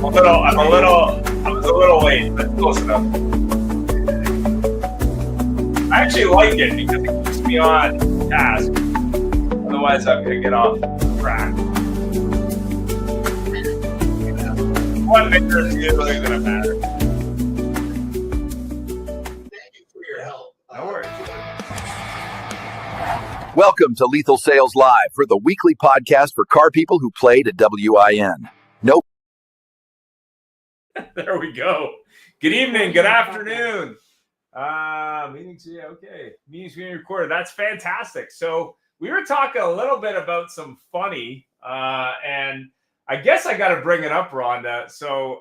I was a little late, but close enough. I actually like it because it keeps me on task. Otherwise, I'm gonna get off track. 1 minute is usually gonna matter. Thank you for your help. No worries. Welcome to Lethal Sales Live for the weekly podcast for car people who played at WIN. Nope. There we go. Good evening. Good afternoon. Meetings, yeah, okay. Meetings being recorded. That's fantastic. So we were talking a little bit about some funny, and I guess I got to bring it up, Rhonda. So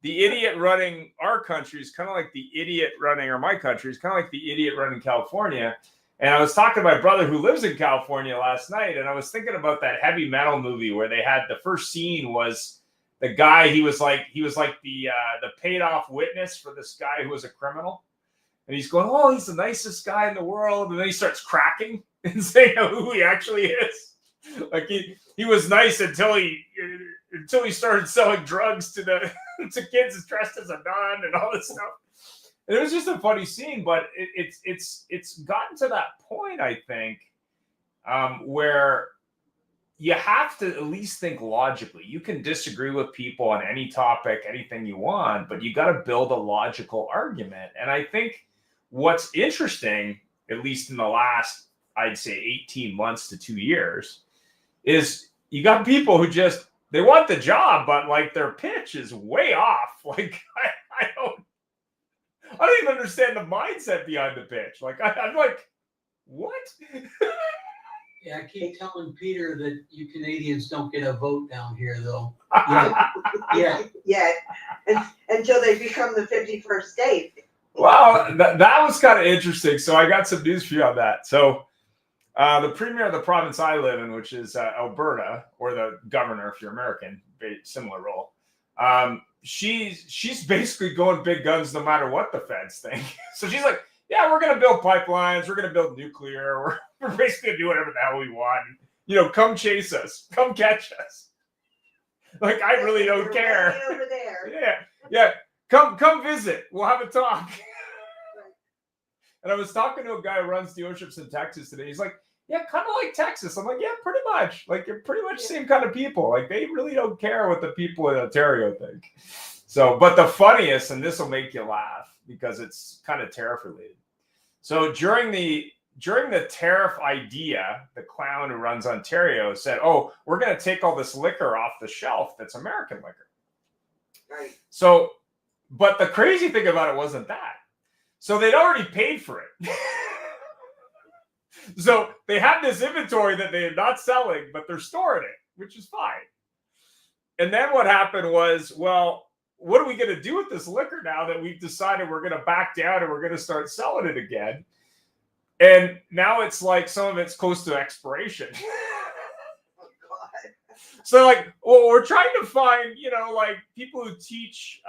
the idiot running our country is kind of like the idiot running, or my country is kind of like the idiot running California. And I was talking to my brother who lives in California last night, and I was thinking about that heavy metal movie where they had the first scene was the guy. He was like the paid off witness for this guy who was a criminal, and he's going, "Oh, he's the nicest guy in the world," and then he starts cracking and saying who he actually is. Like he was nice until he started selling drugs to kids dressed as a nun and all this stuff. And it was just a funny scene, but it's gotten to that point, I think, where you have to at least think logically. You can disagree with people on any topic, anything you want, but you got to build a logical argument. And I think what's interesting, at least in the last, I'd say 18 months to 2 years, is you got people who just, they want the job, but like their pitch is way off. Like I don't even understand the mindset behind the pitch. Like I'm like, what? Yeah, I keep telling Peter that you Canadians don't get a vote down here, though. Yeah. Until they become the 51st state. Wow, that was kind of interesting. So I got some news for you on that. So the premier of the province I live in, which is Alberta, or the governor if you're American, similar role. She's basically going big guns no matter what the feds think. So she's like, yeah, we're going to build pipelines. We're going to build nuclear. We're basically going to do whatever the hell we want. You know, come chase us. Come catch us. Like, I really don't care. Right over there. Yeah. Come visit. We'll have a talk. And I was talking to a guy who runs dealerships in Texas today. He's like, yeah, kind of like Texas. I'm like, yeah, pretty much. Like, you're pretty much the same kind of people. Like, they really don't care what the people in Ontario think. So, but the funniest, and this will make you laugh because it's kind of tariff related. So during the tariff idea, the clown who runs Ontario said, "Oh, we're going to take all this liquor off the shelf that's American liquor." Right. So, but the crazy thing about it wasn't that. So they'd already paid for it. So they had this inventory that they're not selling, but they're storing it, which is fine. And then what happened was, well, what are we going to do with this liquor now that we've decided we're going to back down and we're going to start selling it again? And now it's like some of it's close to expiration. Oh, God. So like, well, we're trying to find, like people who teach,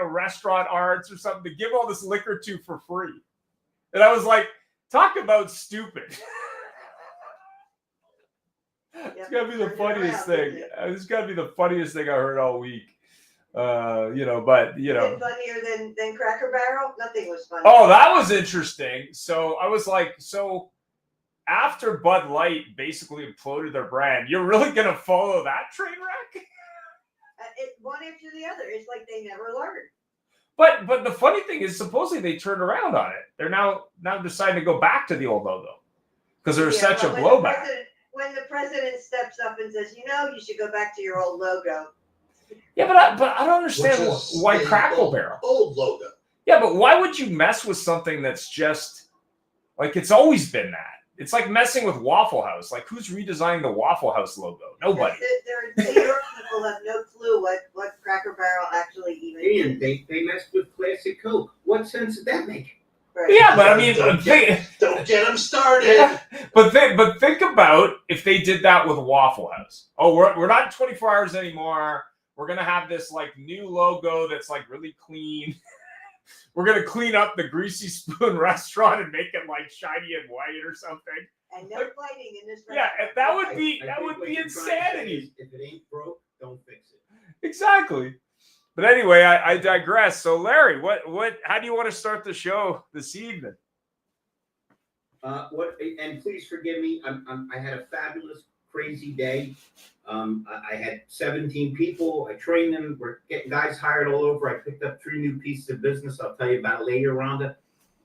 restaurant arts or something to give all this liquor to for free. And I was like, talk about stupid. It's got to be the funniest thing. It's got to be the funniest thing I heard all week. But funnier than Cracker Barrel? Nothing was funny. Oh, that was interesting. So I was like, after Bud Light basically imploded their brand, you're really going to follow that train wreck? One after the other. It's like they never learned. But the funny thing is, supposedly they turned around on it. They're now deciding to go back to the old logo because there was such a blowback. When the president steps up and says, you should go back to your old logo. Yeah, but I don't understand why Crackle Barrel. Old logo. Yeah, but why would you mess with something that's just like it's always been that? It's like messing with Waffle House. Like, who's redesigning the Waffle House logo? Nobody. People have no clue what Cracker Barrel actually even is. And they messed with Classic Coke. What sense did that make? Right. Yeah, but I mean, Don't get them started. Yeah, but think about if they did that with Waffle House. Oh, we're not 24 hours anymore. We're gonna have this like new logo that's like really clean. We're gonna clean up the Greasy Spoon restaurant and make it like shiny and white or something. And no fighting in this Yeah, restaurant. that would be insanity. If it ain't broke, don't fix it. Exactly. But anyway, I digress. So Larry, how do you want to start the show this evening? And please forgive me. I had a fabulous, crazy day. I had 17 people. I trained them. We're getting guys hired all over. I picked up 3 new pieces of business. I'll tell you about it later, Rhonda.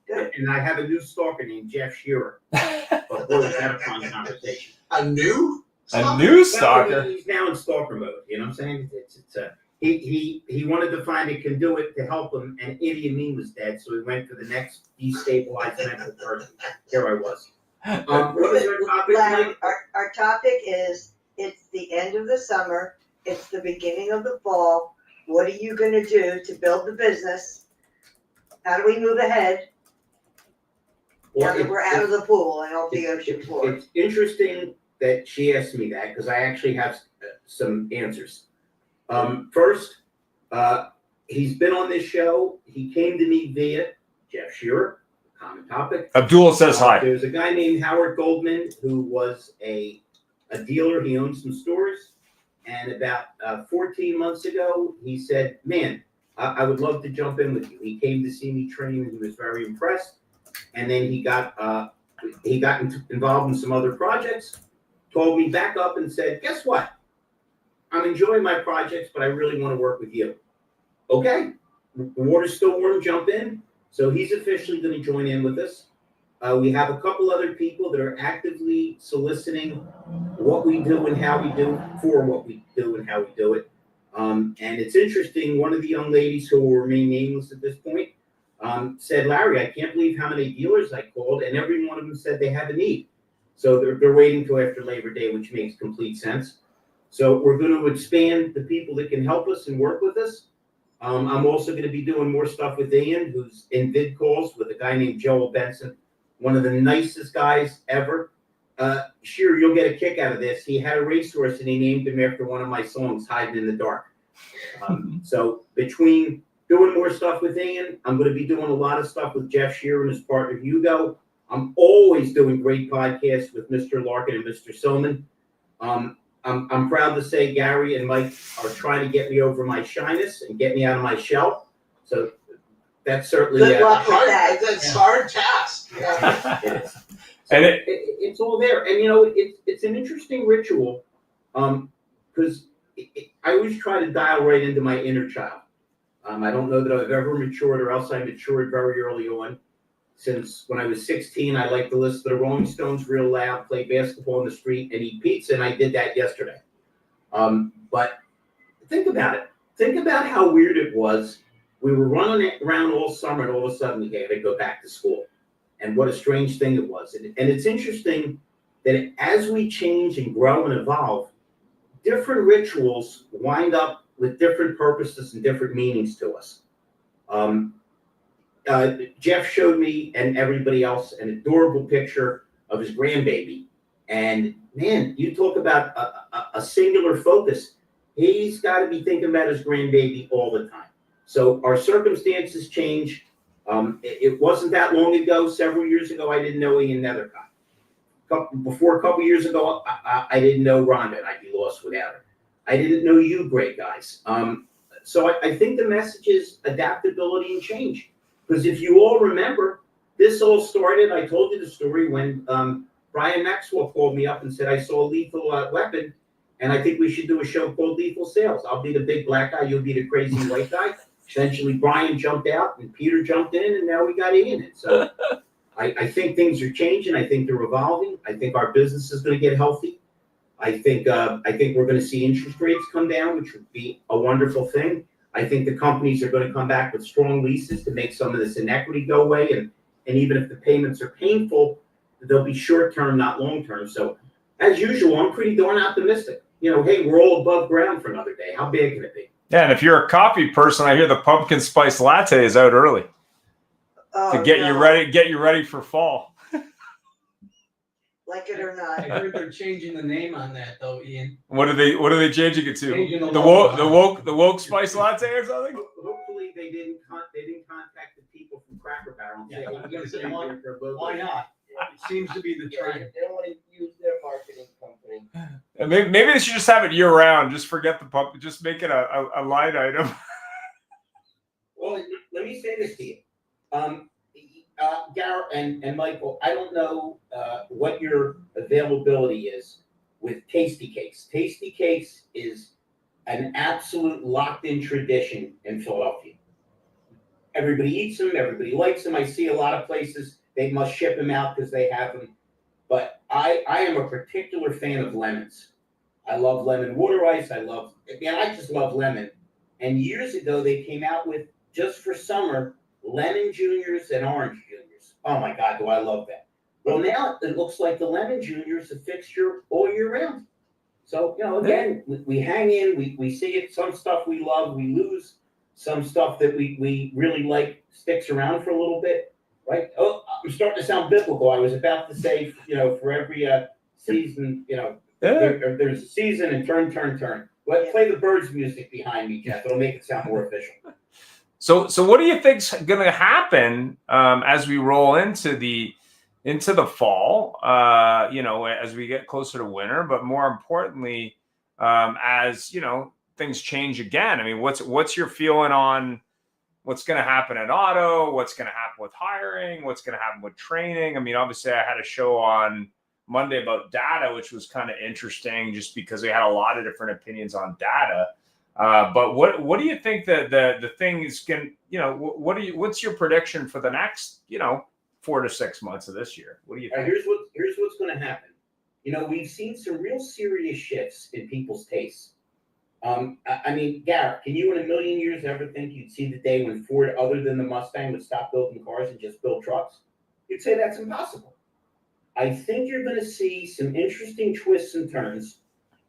Good. And I have a new stalker named Jeff Shearer. But boy, was that a fun conversation. A new Stalker? Well, he's now in stalker mode. You know what I'm saying? He wanted to find a conduit to help him, and Idi Amin was dead, so he went for the next destabilized mental person. Here I was. What is our topic Larry, tonight? our topic is, it's the end of the summer, it's the beginning of the fall. What are you gonna do to build the business? How do we move ahead now that we're out of the pool and off the ocean floor? It's interesting that she asked me that, because I actually have some answers. First, he's been on this show. He came to me via Jeff Shearer, common topic. Abdul says hi. There's a guy named Howard Goldman who was a dealer. He owned some stores. And about 14 months ago, he said, man, I would love to jump in with you. He came to see me train and he was very impressed. And then he got involved in some other projects, called me back up and said, guess what? I'm enjoying my projects, but I really want to work with you. Okay, the water's still warm, jump in. So he's officially going to join in with us. We have a couple other people that are actively soliciting what we do and how we do, for what we do and how we do it. And it's interesting, one of the young ladies who will remain nameless at this point said, Larry, I can't believe how many dealers I called, and every one of them said they have a need. So they're waiting till after Labor Day, which makes complete sense. So we're going to expand the people that can help us and work with us. I'm also going to be doing more stuff with Ian, who's in vid calls with a guy named Joel Benson, one of the nicest guys ever. Sure, you'll get a kick out of this. He had a racehorse and he named him after one of my songs, Hiding in the Dark. So between doing more stuff with Ian, I'm going to be doing a lot of stuff with Jeff Shearer and his partner Hugo. I'm always doing great podcasts with Mr. Larkin and Mr. Soman. I'm proud to say Gary and Mike are trying to get me over my shyness and get me out of my shell. So that's certainly Good luck with that. That's hard task. it is. So And it's all there. And, you know, it's an interesting ritual because I always try to dial right into my inner child. I don't know that I've ever matured, or else I matured very early on. Since when I was 16, I liked to listen to the Rolling Stones real loud, play basketball in the street, and eat pizza, and I did that yesterday. But think about it. Think about how weird it was. We were running around all summer, and all of a sudden we had to go back to school. And what a strange thing it was. And it's interesting that as we change and grow and evolve, different rituals wind up with different purposes and different meanings to us. Jeff showed me and everybody else an adorable picture of his grandbaby. And man, you talk about a singular focus. He's got to be thinking about his grandbaby all the time. So our circumstances change. It wasn't that long ago, several years ago, I didn't know Ian Nethercott. Before a couple years ago, I didn't know Rhonda, and I'd be lost without her. I didn't know you great guys. So I think the message is adaptability and change. Because if you all remember, this all started, I told you the story, when Brian Maxwell called me up and said, I saw a lethal weapon, and I think we should do a show called Lethal Sales. I'll be the big black guy, you'll be the crazy white guy. Eventually, Brian jumped out, and Peter jumped in, and now we got Ian in. So I think things are changing. I think they're evolving. I think our business is going to get healthy. I think we're going to see interest rates come down, which would be a wonderful thing. I think the companies are going to come back with strong leases to make some of this inequity go away. And even if the payments are painful, they'll be short-term, not long-term. So as usual, I'm pretty darn optimistic. You know, hey, we're all above ground for another day. How big can it be? Yeah, and if you're a coffee person, I hear the pumpkin spice latte is out early to get you ready for fall. Like it or not. I heard they're changing the name on that though, Ian. What are they changing it to? Changing The woke spice latte or something? Hopefully they didn't contact the people from Cracker Barrel and say, Yeah, hey, I'm gonna say, you're why for a logo. why not? It seems to be the trend. They don't want to use their marketing company. Maybe they should just have it year round. Just forget the pump. Just make it a line item. Well, let me say this to you. Garrett and Michael, I don't know what your availability is with Tasty Cakes. Tasty Cakes is an absolute locked-in tradition in Philadelphia. Everybody eats them. Everybody likes them. I see a lot of places they must ship them out because they have them. But I am a particular fan of lemons. I love lemon water ice. I just love lemon. And years ago, they came out with, just for summer, lemon juniors and orange juniors. Oh my God, do I love that. Well, now it looks like the lemon junior is a fixture all year round. So, again, we hang in, we see it. Some stuff we love, we lose. Some stuff that we really like sticks around for a little bit, right? Oh, I'm starting to sound biblical. I was about to say, for every season, there's a season and turn. Well, play the birds music behind me, Jeff. It'll make it sound more official. So what do you think's going to happen as we roll into the fall? As we get closer to winter, but more importantly, as things change again. I mean, what's your feeling on what's going to happen at auto? What's going to happen with hiring? What's going to happen with training? I mean, obviously, I had a show on Monday about data, which was kind of interesting, just because we had a lot of different opinions on data. But what do you think that the thing is going? What's your prediction for the next 4 to 6 months of this year? What do you think? Here's what's going to happen. We've seen some real serious shifts in people's tastes. I mean, Garrett, can you in a million years ever think you'd see the day when Ford, other than the Mustang, would stop building cars and just build trucks? You'd say that's impossible. I think you're going to see some interesting twists and turns.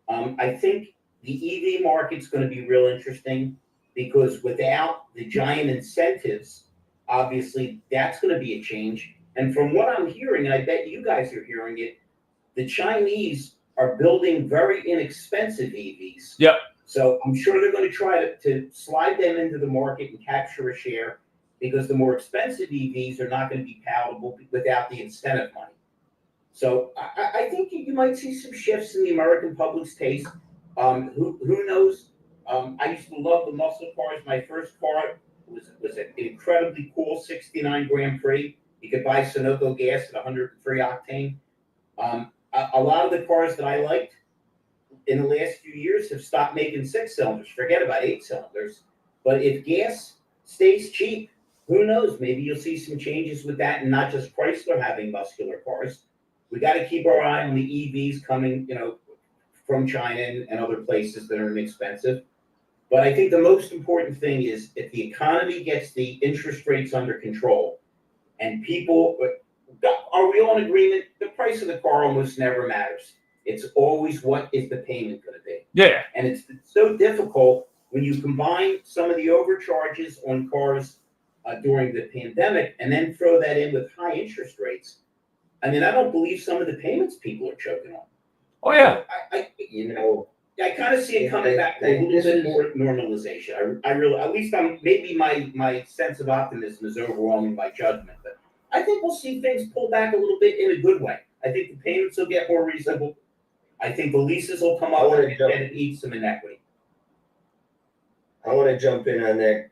I think the EV market's going to be real interesting because without the giant incentives, obviously that's going to be a change. And from what I'm hearing, and I bet you guys are hearing it, the Chinese are building very inexpensive EVs. Yep. So I'm sure they're going to try to slide them into the market and capture a share because the more expensive EVs are not going to be palatable without the incentive money. So I think you might see some shifts in the American public's taste. Who knows? I used to love the muscle cars. My first car was an incredibly cool 69 Grand Prix. You could buy Sunoco gas at 103 octane. A lot of the cars that I liked in the last few years have stopped making 6 cylinders. Forget about 8 cylinders. But if gas stays cheap, who knows? Maybe you'll see some changes with that, and not just Chrysler having muscular cars. We got to keep our eye on the EVs coming, from China and other places that are inexpensive. But I think the most important thing is if the economy gets the interest rates under control and people are we all in agreement? The price of the car almost never matters. It's always what is the payment going to be. Yeah. And it's so difficult when you combine some of the overcharges on cars during the pandemic and then throw that in with high interest rates. I mean, I don't believe some of the payments people are choking on. Oh yeah. So I kind of see it coming back to a little bit more normalization. I really, at least maybe my sense of optimism is overwhelming my judgment, but I think we'll see things pull back a little bit in a good way. I think the payments will get more reasonable. I think the leases will come up and it eats some inequity. I want to jump in on that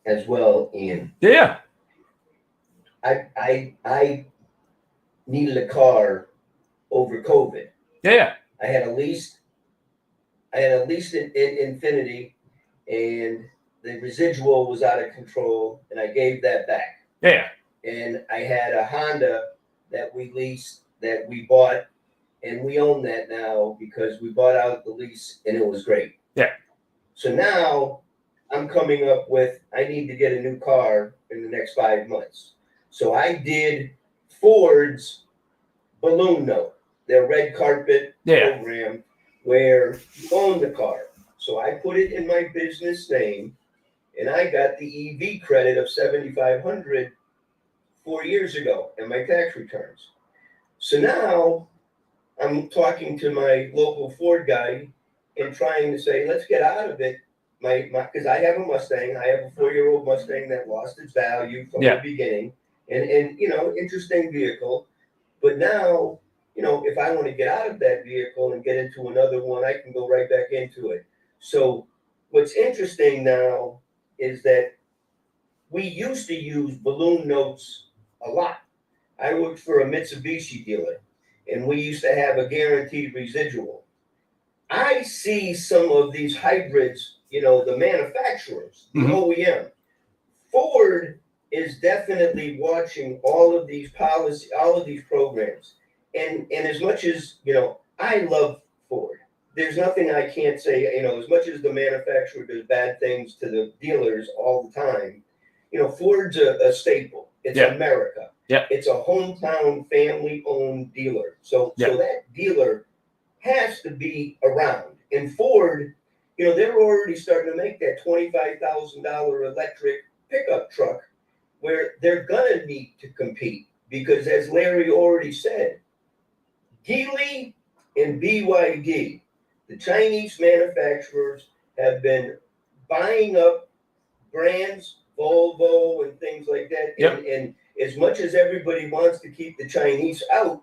as well, Ian. Yeah. I needed a car over COVID. Yeah. I had a lease in Infinity, and the residual was out of control, and I gave that back. Yeah. And I had a Honda that we leased, that we bought, and we own that now because we bought out the lease, and it was great. Yeah. So now I'm coming up with, I need to get a new car in the next 5 months. So I did Ford's balloon note, their red carpet program, where you own the car. So I put it in my business name, and I got the EV credit of $7,500 4 years ago in my tax returns. So now I'm talking to my local Ford guy and trying to say, let's get out of it. Because I have a Mustang. I have a 4-year-old Mustang that lost its value from the beginning. And interesting vehicle. But now if I want to get out of that vehicle and get into another one, I can go right back into it. So what's interesting now is that we used to use balloon notes a lot. I worked for a Mitsubishi dealer, and we used to have a guaranteed residual. I see some of these hybrids, the manufacturers, the OEM. Ford is definitely watching all of these policies, all of these programs. And as much as, I love Ford, there's nothing I can't say, as much as the manufacturer does bad things to the dealers all the time, Ford's a staple. It's America. Yeah. It's a hometown family-owned dealer. So that dealer has to be around. And Ford, they're already starting to make that $25,000 electric pickup truck where they're gonna need to compete because, as Larry already said, Geely and BYD, the Chinese manufacturers, have been buying up brands, Volvo and things like that. Yep. And as much as everybody wants to keep the Chinese out,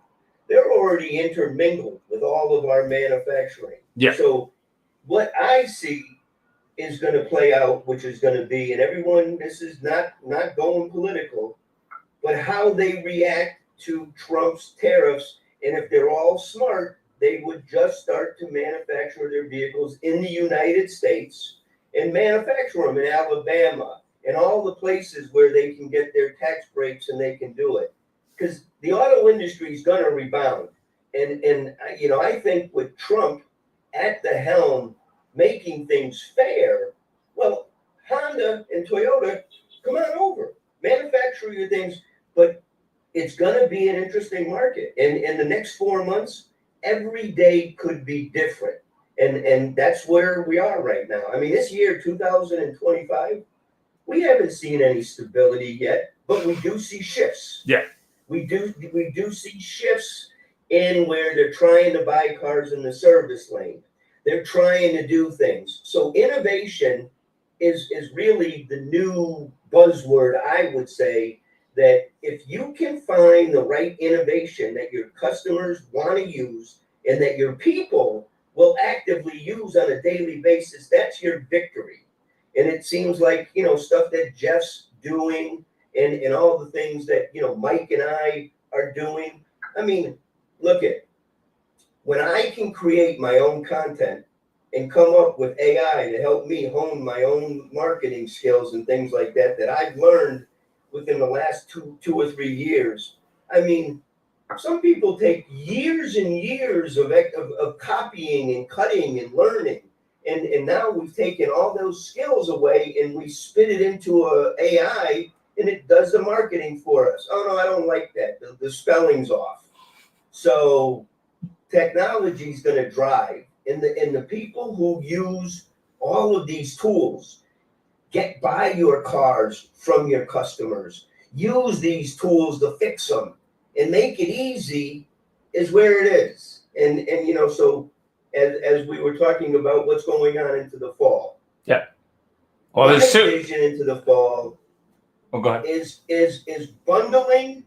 they're already intermingled with all of our manufacturing. Yeah. So what I see is going to play out, which is going to be, and everyone, this is not going political, but how they react to Trump's tariffs. And if they're all smart, they would just start to manufacture their vehicles in the United States and manufacture them in Alabama and all the places where they can get their tax breaks and they can do it. Because the auto industry is going to rebound. And I think with Trump at the helm, making things fair, well, Honda and Toyota, come on over, manufacture your things, but it's going to be an interesting market. And in the next 4 months, every day could be different. And that's where we are right now. I mean, this year, 2025, we haven't seen any stability yet, but we do see shifts. Yeah. We do see shifts in where they're trying to buy cars in the service lane. They're trying to do things. So innovation is really the new buzzword, I would say, that if you can find the right innovation that your customers want to use and that your people will actively use on a daily basis, that's your victory. And it seems like, stuff that Jeff's doing and all the things that, Mike and I are doing. I mean, look at, when I can create my own content and come up with AI to help me hone my own marketing skills and things like that I've learned within the last two or 3 years. I mean, some people take years and years of copying and cutting and learning. And now we've taken all those skills away and we spit it into a AI and it does the marketing for us. Oh, no, I don't like that. The spelling's off. So technology is going to drive, and the people who use all of these tools, buy your cars from your customers, use these tools to fix them and make it easy, is where it is. And so as we were talking about what's going on into the fall. Yeah. Well, my there's vision into the fall go ahead. is bundling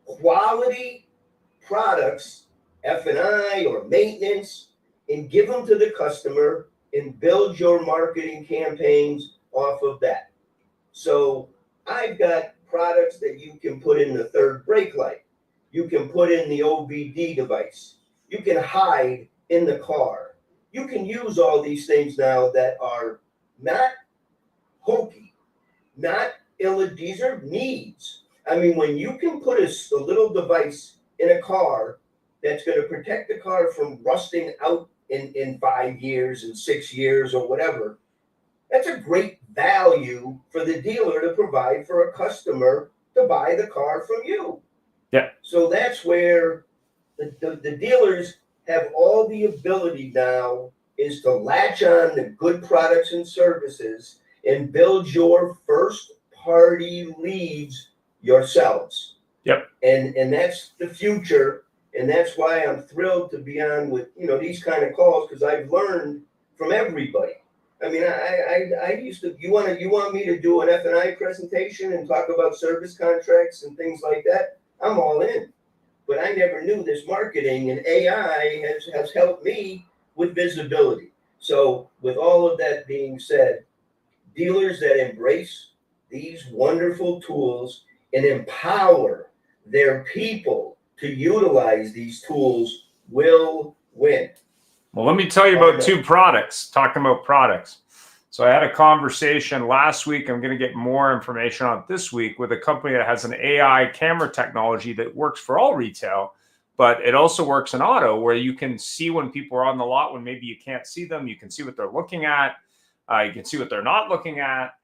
quality products, F&I or maintenance, and give them to the customer and build your marketing campaigns off of that. So I've got products that you can put in the third brake light. You can put in the OBD device. You can hide in the car. You can use all these things now that are not hokey, not these are needs. I mean, when you can put a little device in a car that's going to protect the car from rusting out in 5 years and 6 years or whatever, that's a great value for the dealer to provide for a customer to buy the car from you. Yeah. So that's where the dealers have all the ability now is to latch on to good products and services and build your first party leads yourselves. Yep. And that's the future. And that's why I'm thrilled to be on with, these kind of calls, because I've learned from everybody. I mean, I used to, you want me to do an F&I presentation and talk about service contracts and things like that? I'm all in. but I never knew this marketing, and AI has helped me with visibility. So with all of that being said, dealers that embrace these wonderful tools and empower their people to utilize these tools will win. Well, let me tell you about two products, talking about products. So I had a conversation last week. I'm going to get more information on it this week with a company that has an AI camera technology that works for all retail, but it also works in auto, where you can see when people are on the lot when maybe you can't see them. You can see what they're looking at. You can see what they're not looking at.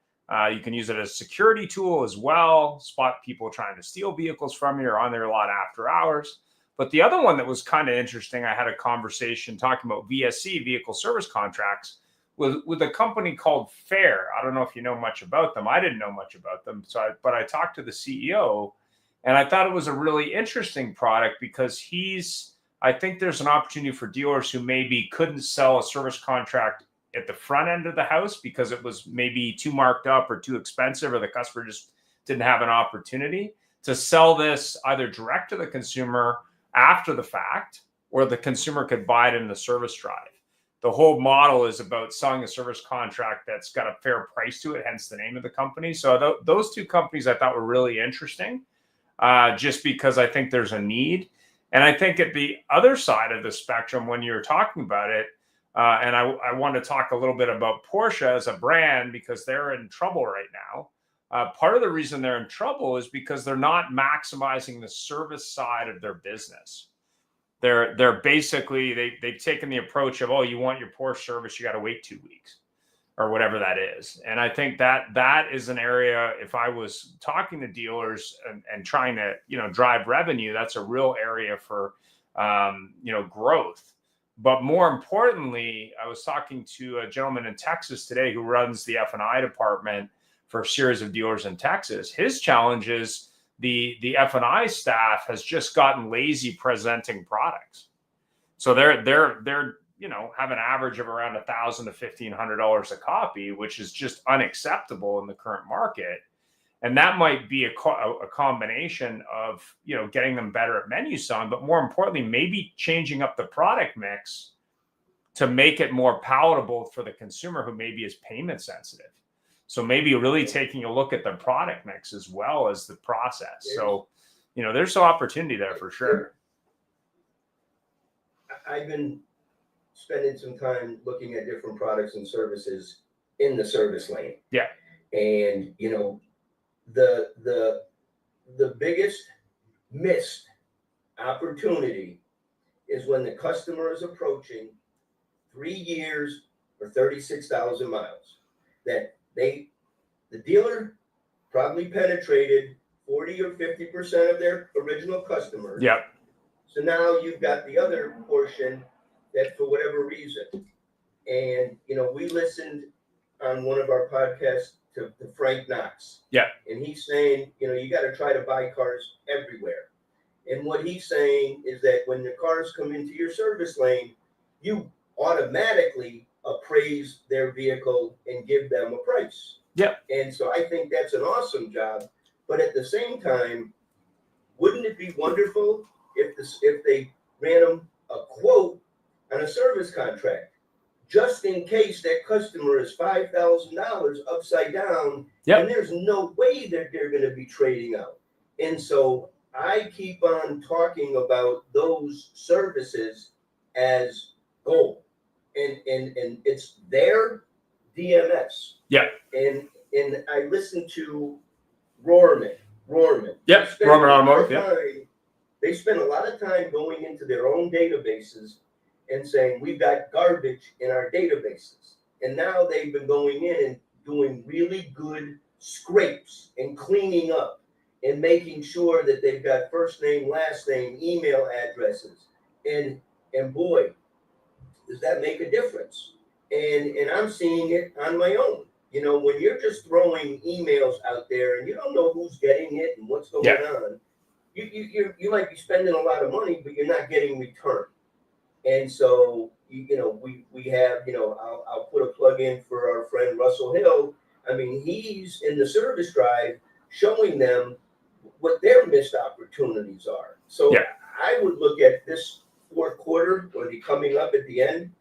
You can use it as a security tool as well, spot people trying to steal vehicles from you or on their lot after hours. But the other one that was kind of interesting, I had a conversation talking about VSC, vehicle service contracts, with a company called Fair. I don't know if you know much about them. I didn't know much about them. But I talked to the CEO, and I thought it was a really interesting product because I think there's an opportunity for dealers who maybe couldn't sell a service contract at the front end of the house because it was maybe too marked up or too expensive, or the customer just didn't have an opportunity to sell this either direct to the consumer after the fact, or the consumer could buy it in the service drive. The whole model is about selling a service contract that's got a fair price to it, hence the name of the company. So those two companies I thought were really interesting, just because I think there's a need. And I think at the other side of the spectrum, when you're talking about it, and I want to talk a little bit about Porsche as a brand, because they're in trouble right now. Part of the reason they're in trouble is because they're not maximizing the service side of their business. They're basically, they've taken the approach of, oh, you want your Porsche service, you got to wait 2 weeks or whatever that is. And I think that is an area, if I was talking to dealers and trying to, drive revenue, that's a real area for, growth. But more importantly, I was talking to a gentleman in Texas today who runs the F&I department for a series of dealers in Texas. His challenge is the F&I staff has just gotten lazy presenting products. So they're have an average of around $1,000 to $1,500 a copy, which is just unacceptable in the current market. And that might be a combination of, getting them better at menu selling, but more importantly, maybe changing up the product mix to make it more palatable for the consumer who maybe is payment sensitive. So maybe really taking a look at the product mix as well as the process. So, there's some opportunity there for sure. I've been spending some time looking at different products and services in the service lane. Yeah. And, the biggest missed opportunity is when the customer is approaching 3 years or 36,000 miles, that the dealer probably penetrated 40 or 50% of their original customers. Yep. So now you've got the other portion that, for whatever reason, and we listened on one of our podcasts to Frank Knox. Yeah. And he's saying, you got to try to buy cars everywhere. And what he's saying is that when the cars come into your service lane, you automatically appraise their vehicle and give them a price. Yep. And so I think that's an awesome job. But at the same time, wouldn't it be wonderful if they ran them a quote on a service contract, just in case that customer is $5,000 upside down, yep, and there's no way that they're going to be trading out. And so I keep on talking about those services as gold, and it's their DMS. Yeah. And I listened to Rohrman. Yep. Rohrman Automotive. Yeah. They spend a lot of time going into their own databases and saying, we've got garbage in our databases. And now they've been going in and doing really good scrapes and cleaning up and making sure that they've got first name, last name, email addresses. And boy, does that make a difference. And I'm seeing it on my own. When you're just throwing emails out there and you don't know who's getting it and what's going on, you might be spending a lot of money, but you're not getting return. And so, we have, I'll put a plug in for our friend Russell Hill. I mean, he's in the service drive showing them what their missed opportunities are. So I would look at this fourth quarter, or the coming up at the end,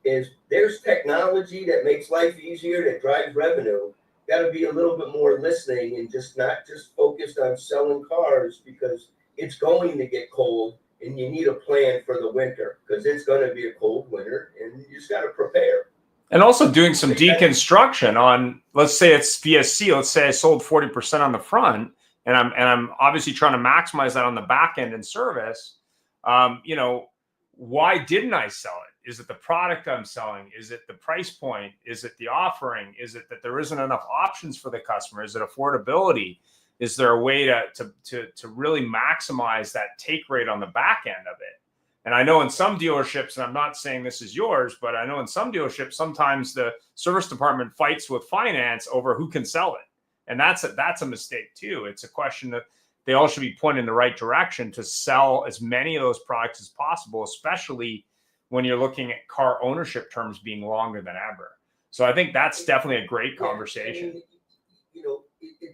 is there's technology that makes life easier, that drives revenue. Got to be a little bit more listening and just not just focused on selling cars, because it's going to get cold and you need a plan for the winter, because it's going to be a cold winter and you just got to prepare. And also doing some deconstruction on, let's say it's PST. Let's say I sold 40% on the front, and I'm obviously trying to maximize that on the back end in service. Why didn't I sell it? Is it the product I'm selling? Is it the price point? Is it the offering? Is it that there isn't enough options for the customer? Is it affordability? Is there a way to really maximize that take rate on the back end of it? And I know in some dealerships, and I'm not saying this is yours, but I know in some dealerships, sometimes the service department fights with finance over who can sell it. And that's a mistake too. It's a question that they all should be pointed in the right direction to sell as many of those products as possible, especially when you're looking at car ownership terms being longer than ever. So I think that's definitely a great conversation.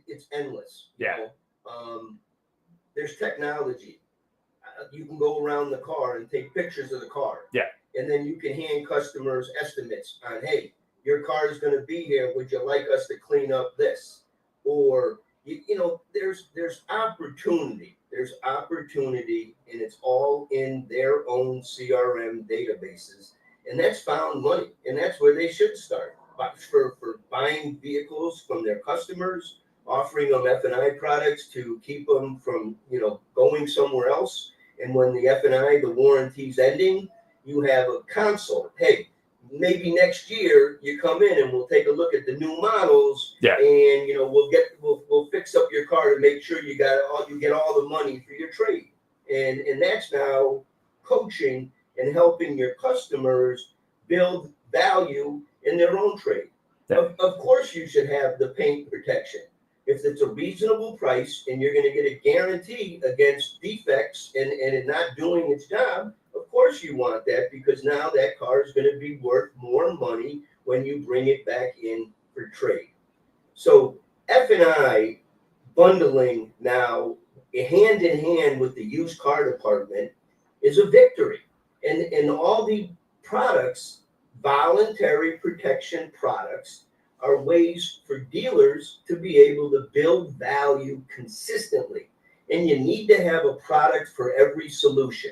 It's endless. Yeah. There's technology. You can go around the car and take pictures of the car. Yeah. And then you can hand customers estimates on, hey, your car is going to be here. Would you like us to clean up this? Or, there's opportunity. There's opportunity, and it's all in their own CRM databases. And that's found money. And that's where they should start. For buying vehicles from their customers, offering them F&I products to keep them from, going somewhere else. And when the F&I, the warranty's ending, you have a consult. Hey, maybe next year you come in and we'll take a look at the new models. Yeah. And we'll fix up your car to make sure you get all the money for your trade. And that's now coaching and helping your customers build value in their own trade. Yeah. Of course you should have the paint protection. If it's a reasonable price and you're going to get a guarantee against defects and it not doing its job, of course you want that, because now that car is going to be worth more money when you bring it back in for trade. So F&I bundling now hand in hand with the used car department is a victory. And all the products, voluntary protection products, are ways for dealers to be able to build value consistently. And you need to have a product for every solution.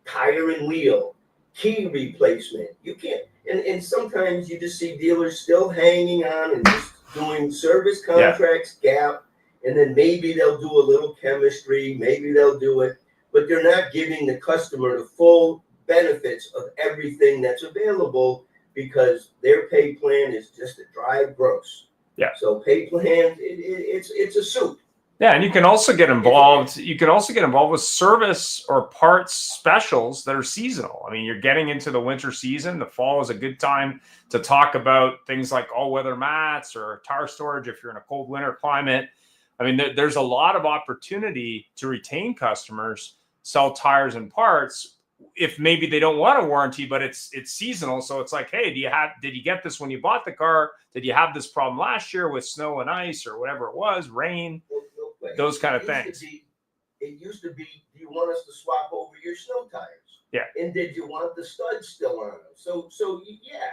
Tire and wheel, key replacement. You can't, and sometimes you just see dealers still hanging on and just doing service contracts, gap, and then maybe they'll do a little chemistry, maybe they'll do it, but they're not giving the customer the full benefits of everything that's available, because their pay plan is just a dry gross. Yeah. So pay plan, it's a soup. Yeah, and you can also get involved. You can also get involved with service or parts specials that are seasonal. I mean, you're getting into the winter season. The fall is a good time to talk about things like all-weather mats or tire storage if you're in a cold winter climate. I mean, there's a lot of opportunity to retain customers, sell tires and parts, if maybe they don't want a warranty, but it's seasonal. So it's like, hey, did you get this when you bought the car? Did you have this problem last year with snow and ice or whatever it was, rain, those kind of things? It used to be, do you want us to swap over your snow tires? Yeah. And did you want the studs still on them? So yeah,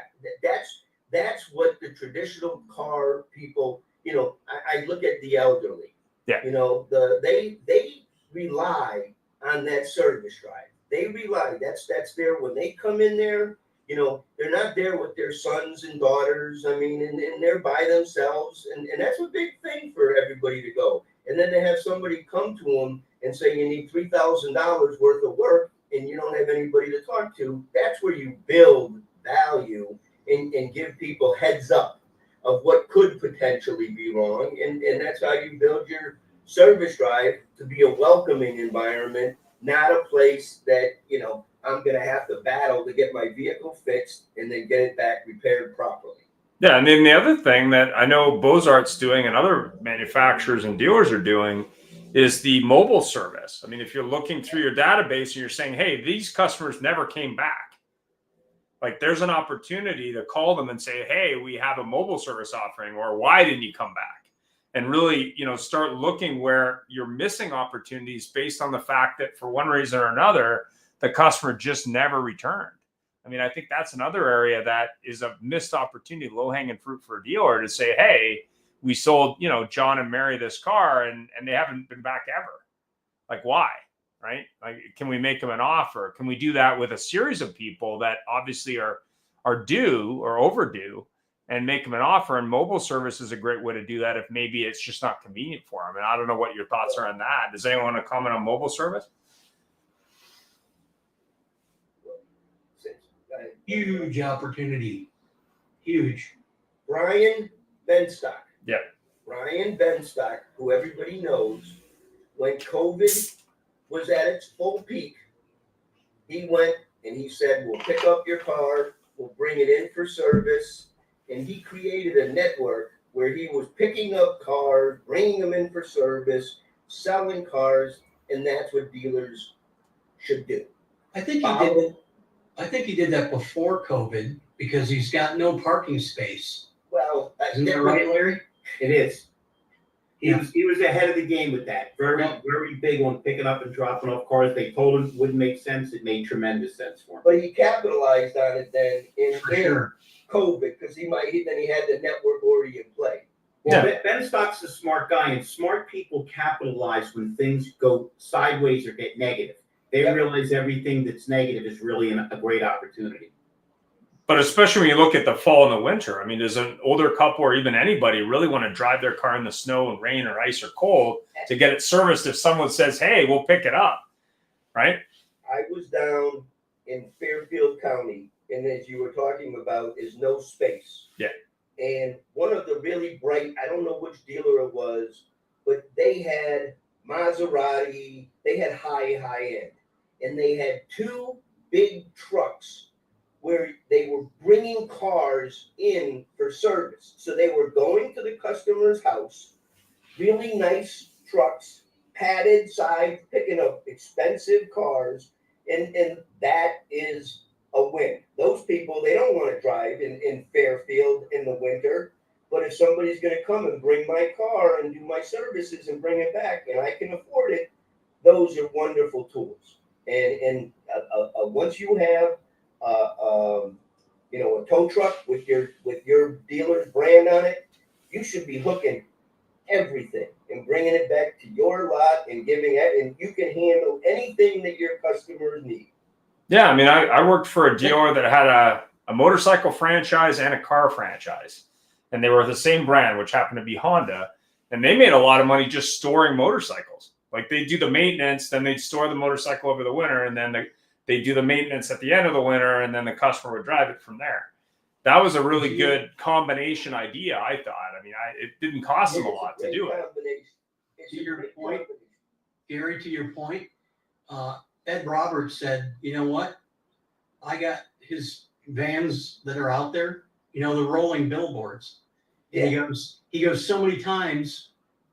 that's what the traditional car people, I look at the elderly. Yeah. They rely on that service drive. They rely, that's there when they come in there, they're not there with their sons and daughters. I mean, and they're by themselves. And that's a big thing for everybody to go. And then they have somebody come to them and say, you need $3,000 worth of work and you don't have anybody to talk to. That's where you build value and give people heads up of what could potentially be wrong. And that's how you build your service drive to be a welcoming environment, not a place that, I'm going to have to battle to get my vehicle fixed and then get it back repaired properly. Yeah, and then the other thing that I know Bozart's doing and other manufacturers and dealers are doing is the mobile service. I mean, if you're looking through your database and you're saying, hey, these customers never came back, like there's an opportunity to call them and say, hey, we have a mobile service offering, or why didn't you come back? and really, start looking where you're missing opportunities based on the fact that for one reason or another, the customer just never returned. I mean, I think that's another area that is a missed opportunity, low-hanging fruit for a dealer to say, hey, we sold, John and Mary this car and they haven't been back ever. Like, why? Right? Like, can we make them an offer? Can we do that with a series of people that obviously are due or overdue, and make them an offer? And mobile service is a great way to do that if maybe it's just not convenient for them. And I don't know what your thoughts are on that. Does anyone want to comment on mobile service? Huge opportunity. Huge. Brian Benstock. Yeah. Brian Benstock, who everybody knows, when COVID was at its full peak, he went and he said, we'll pick up your car, we'll bring it in for service. And he created a network where he was picking up cars, bringing them in for service, selling cars, and that's what dealers should do. I think he did that before COVID because he's got no parking space. Well, Isn't that right, Larry? It is. He Yeah. was ahead of the game with that. Very big on picking up and dropping off cars. They told him it wouldn't make sense. It made tremendous sense for him. but he capitalized on it then in For sure. COVID because he had the network already in play. Well, Ben Stock's a smart guy, and smart people capitalize when things go sideways or get negative. They realize everything that's negative is really a great opportunity. But especially when you look at the fall and the winter, I mean, does an older couple or even anybody really want to drive their car in the snow and rain or ice or cold to get it serviced if someone says, hey, we'll pick it up, right? I was down in Fairfield County, and as you were talking about, is no space. Yeah. And one of the really bright, I don't know which dealer it was, but they had Maserati, they had high end, and they had two big trucks where they were bringing cars in for service. So they were going to the customer's house, really nice trucks, padded sides, picking up expensive cars, and that is a win. Those people, they don't want to drive in Fairfield in the winter, but if somebody's going to come and bring my car and do my services and bring it back, and I can afford it, those are wonderful tools. And once you have a tow truck with your dealer's brand on it, you should be hooking everything and bringing it back to your lot and giving it, and you can handle anything that your customers need. Yeah, I mean, I worked for a dealer that had a motorcycle franchise and a car franchise, and they were the same brand, which happened to be Honda, and they made a lot of money just storing motorcycles. Like, they do the maintenance, then they'd store the motorcycle over the winter, and then they do the maintenance at the end of the winter, and then the customer would drive it from there. That was a really good combination idea, I thought. I mean, it didn't cost them a lot to do it. To your point, Gary, to your point, Ed Roberts said, you know what? I got his vans that are out there, the rolling billboards. And he goes, so many times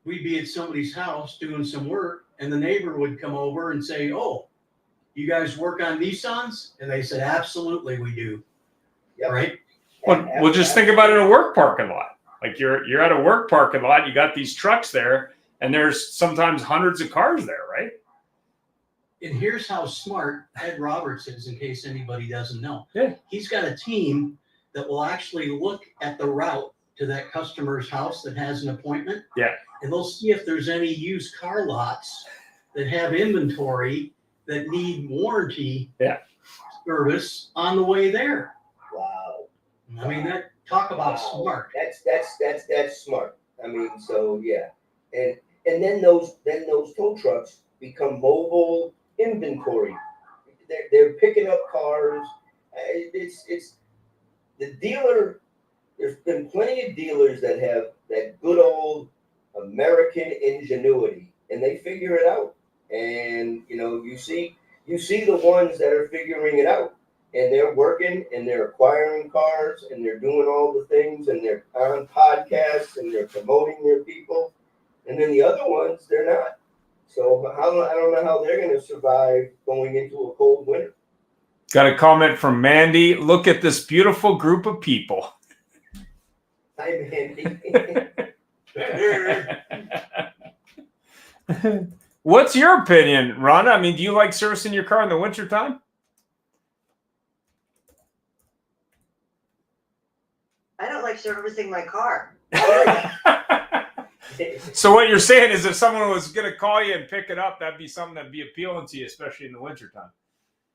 we'd be at somebody's house doing some work, and the neighbor would come over and say, oh, you guys work on Nissans? And they said, absolutely, we do. Yep. Right? Well, just think about it in a work parking lot. Like, you're at a work parking lot, you got these trucks there, and there's sometimes hundreds of cars there, right? And here's how smart Ed Roberts is, in case anybody doesn't know. Yeah. He's got a team that will actually look at the route to that customer's house that has an appointment. Yeah. And they'll see if there's any used car lots that have inventory that need warranty service on the way there. Wow. I mean, talk about smart. That's smart. I mean, so yeah. And then those tow trucks become mobile inventory. They're picking up cars. It's the dealer. There's been plenty of dealers that have that good old American ingenuity, and they figure it out. And you see the ones that are figuring it out, and they're working and they're acquiring cars and they're doing all the things, and they're on podcasts and they're promoting their people. And then the other ones, they're not. So I don't know how they're going to survive going into a cold winter. Got a comment from Mandy. Look at this beautiful group of people. Hi, Mandy. What's your opinion, Ron? I mean, do you like servicing your car in the wintertime? I don't like servicing my car. So what you're saying is if someone was going to call you and pick it up, that'd be something that'd be appealing to you, especially in the wintertime.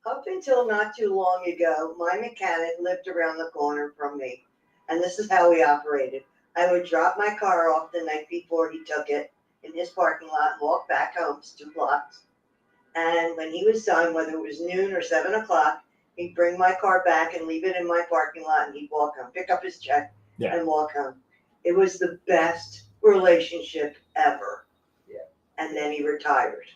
Up until not too long ago, my mechanic lived around the corner from me. And this is how we operated. I would drop my car off the night before he took it in his parking lot and walk back home. It's 2 blocks. And when he was done, whether it was noon or 7 o'clock, he'd bring my car back and leave it in my parking lot, and he'd walk home, pick up his check, and walk home. It was the best relationship ever. Yeah. And then he retired.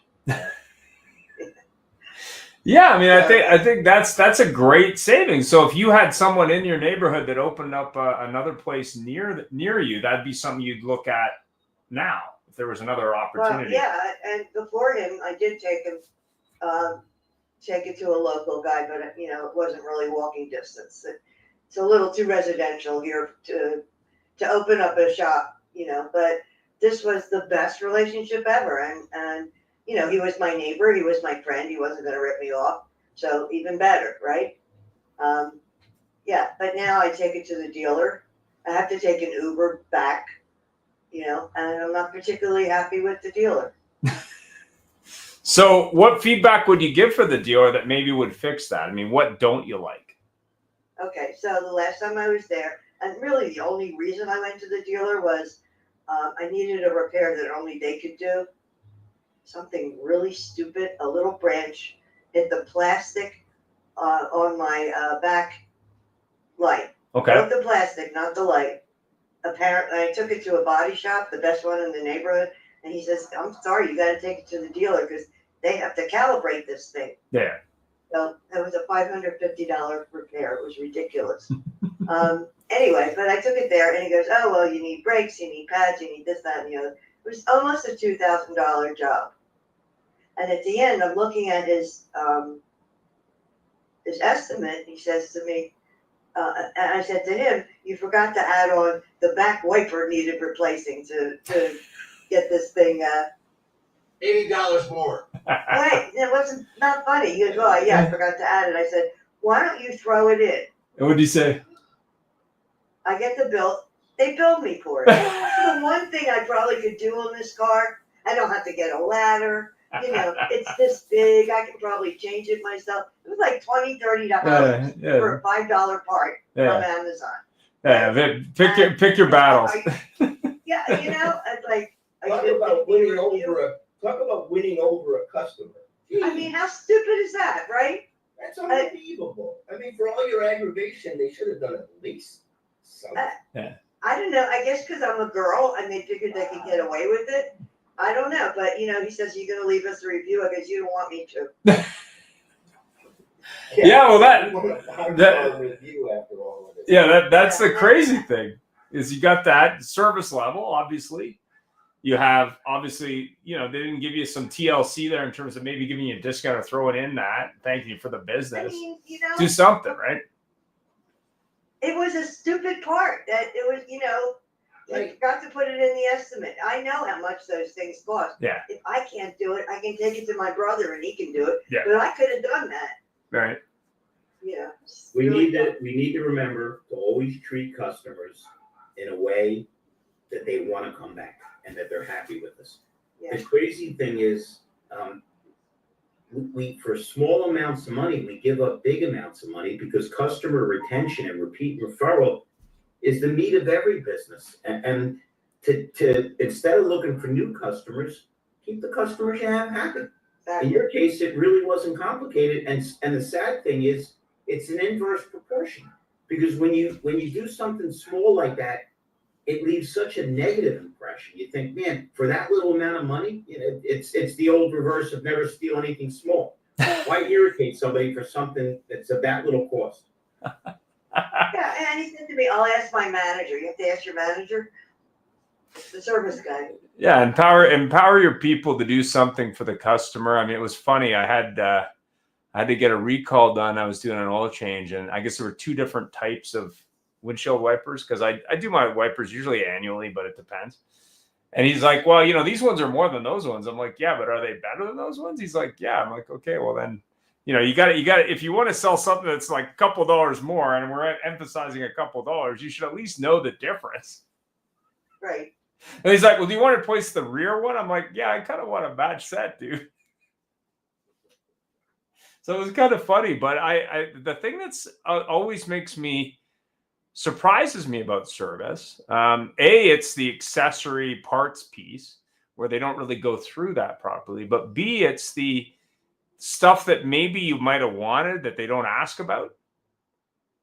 Yeah, I mean, I think that's a great saving. So if you had someone in your neighborhood that opened up another place near you, that'd be something you'd look at now if there was another opportunity. Well, yeah, and before him, I did take it to a local guy, but it wasn't really walking distance. It's a little too residential here to open up a shop, But this was the best relationship ever, and he was my neighbor, he was my friend, he wasn't going to rip me off, so even better, right? Yeah, but now I take it to the dealer. I have to take an Uber back, and I'm not particularly happy with the dealer. So what feedback would you give for the dealer that maybe would fix that? I mean, what don't you like? Okay, so the last time I was there, and really the only reason I went to the dealer was I needed a repair that only they could do. Something really stupid. A little branch hit the plastic on my back light. Okay. Not the plastic, not the light. Apparently, I took it to a body shop, the best one in the neighborhood, and he says, "I'm sorry, you got to take it to the dealer because they have to calibrate this thing." Yeah. So it was a $550 repair. It was ridiculous. Anyway, but I took it there, and he goes, "Oh, well, you need brakes, you need pads, you need this, that, and the other." It was almost a $2,000 job. And at the end, I'm looking at his estimate. He says to me, and I said to him, "You forgot to add on the back wiper needed replacing to get this thing." $80 more. Wait, it wasn't not funny. He goes, "Oh, yeah, I forgot to add it." I said, "Why don't you throw it in?" And what did you say? I get the bill. They billed me for it. The one thing I probably could do on this car, I don't have to get a ladder. It's this big. I can probably change it myself. It was like $20, $30 for a $5 part from Amazon. Yeah, pick your battles. Yeah, it's like. Talk about winning over a customer. I mean, how stupid is that, right? That's unbelievable. I mean, for all your aggravation, they should have done at least something. I don't know. I guess because I'm a girl and they figured they could get away with it. I don't know. But, he says, "You're going to leave us a review." I guess you don't want me to. Yeah, well, that review after all of it. Yeah, that's the crazy thing is you got that service level, obviously. You have, obviously, they didn't give you some TLC there in terms of maybe giving you a discount or throwing in that. Thank you for the business. I mean, do something, right? It was a stupid part that it was, I forgot to put it in the estimate. I know how much those things cost. Yeah. If I can't do it, I can take it to my brother and he can do it. Yeah. But I could have done that. Right. We need to remember to always treat customers in a way that they want to come back and that they're happy with us. Yeah. The crazy thing is, we for small amounts of money, we give up big amounts of money because customer retention and repeat referral is the meat of every business. And to instead of looking for new customers, keep the customers you have happy. In your case, it really wasn't complicated. And the sad thing is, it's an inverse proportion because when you do something small like that, it leaves such a negative impression. You think, man, for that little amount of money, it's the old reverse of never steal anything small. Why irritate somebody for something that's of that little cost? Yeah, and he said to me, "I'll ask my manager." You have to ask your manager, the service guy. Yeah, empower your people to do something for the customer. I mean, it was funny. I had to get a recall done. I was doing an oil change, and I guess there were 2 different types of windshield wipers because I do my wipers usually annually, but it depends. And he's like, well, these ones are more than those ones. I'm like, yeah, but are they better than those ones? He's like, yeah. I'm like, okay, well then, you got to, if you want to sell something that's like a couple dollars more, and we're emphasizing a couple dollars, you should at least know the difference. Right. And he's like, well, do you want to replace the rear one? I'm like, yeah, I kind of want a match set, dude. So it was kind of funny, but the thing that's always surprises me about service. It's the accessory parts piece where they don't really go through that properly. But B, it's the stuff that maybe you might have wanted that they don't ask about.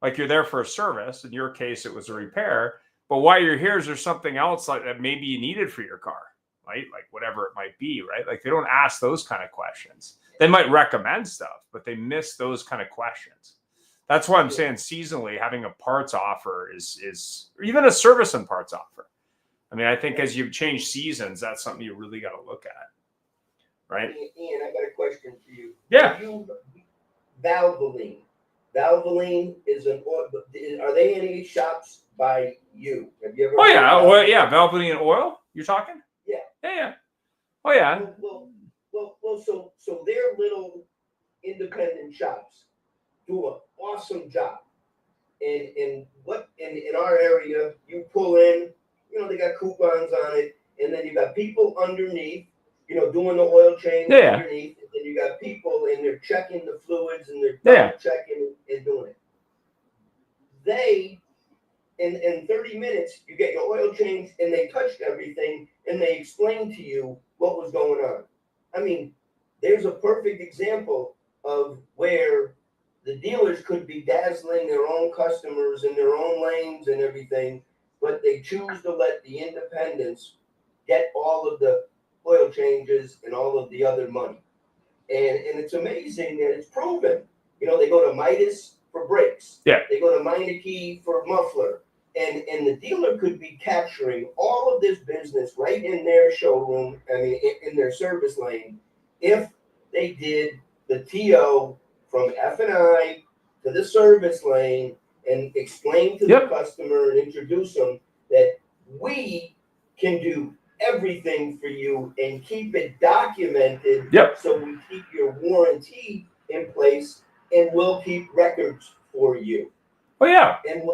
Like you're there for a service. In your case, it was a repair. But while you're here, is there something else like that maybe you needed for your car, right? Like whatever it might be, right? Like they don't ask those kind of questions. They might recommend stuff, but they miss those kind of questions. That's why I'm saying seasonally having a parts offer is or even a service and parts offer. I mean, I think as you change seasons, that's something you really got to look at, right? Ian, I got a question for you. Yeah. Valvoline. Valvoline is are they any shops by you? Have you ever? Oh yeah, well, yeah, Valvoline and oil. You're talking? Yeah. Yeah. Oh yeah. Well, so their little independent shops do an awesome job. And in our area, you pull in, they got coupons on it, and then you got people underneath, doing the oil change underneath, and then you got people and they're checking the fluids and they're double checking and doing it. They in 30 minutes you get your oil changed and they touched everything and they explained to you what was going on. I mean, there's a perfect example of where the dealers could be dazzling their own customers in their own lanes and everything, but they choose to let the independents get all of the oil changes and all of the other money. And it's amazing that it's proven. They go to Midas for brakes. Yeah. They go to Meineke for muffler. And the dealer could be capturing all of this business right in their showroom, in their service lane, if they did the TO from F&I to the service lane and explain to the customer and introduce them that we can do everything for you and keep it documented. So we keep your warranty in place and we'll keep records for you. Oh yeah. And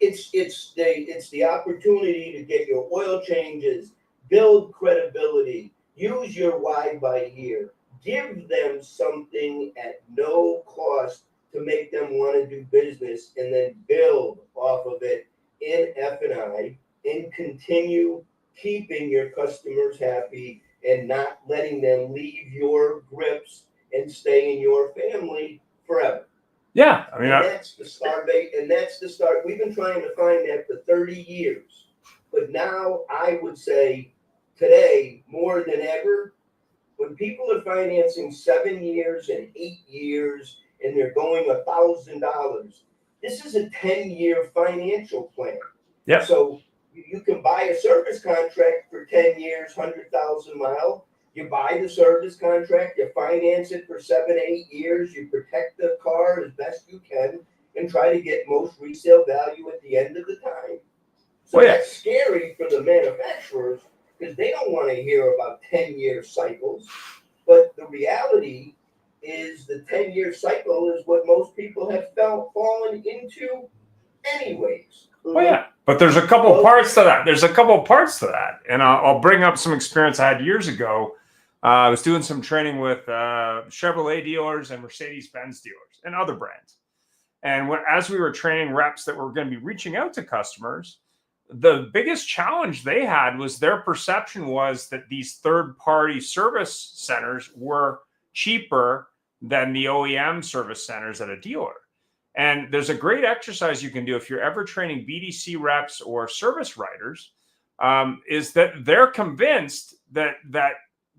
it's the opportunity to get your oil changes, build credibility, use your why by ear, give them something at no cost to make them want to do business, and then build off of it in F&I and continue keeping your customers happy and not letting them leave your grips and stay in your family forever. Yeah, That's the start. And that's the start. We've been trying to find that for 30 years. But now I would say today, more than ever, when people are financing 7 years and 8 years and they're going $1,000, this is a 10-year financial plan. Yeah. So you can buy a service contract for 10 years, 100,000 miles. You buy the service contract, you finance it for 7, 8 years, you protect the car as best you can, and try to get most resale value at the end of the time. So that's scary for the manufacturers because they don't want to hear about 10-year cycles. But the reality is the 10-year cycle is what most people have fallen into anyways. Oh yeah. But there's a couple parts to that. And I'll bring up some experience I had years ago. I was doing some training with Chevrolet dealers and Mercedes-Benz dealers and other brands. And as we were training reps that were going to be reaching out to customers, the biggest challenge they had was their perception was that these third-party service centers were cheaper than the OEM service centers at a dealer. And there's a great exercise you can do if you're ever training BDC reps or service writers, is that they're convinced that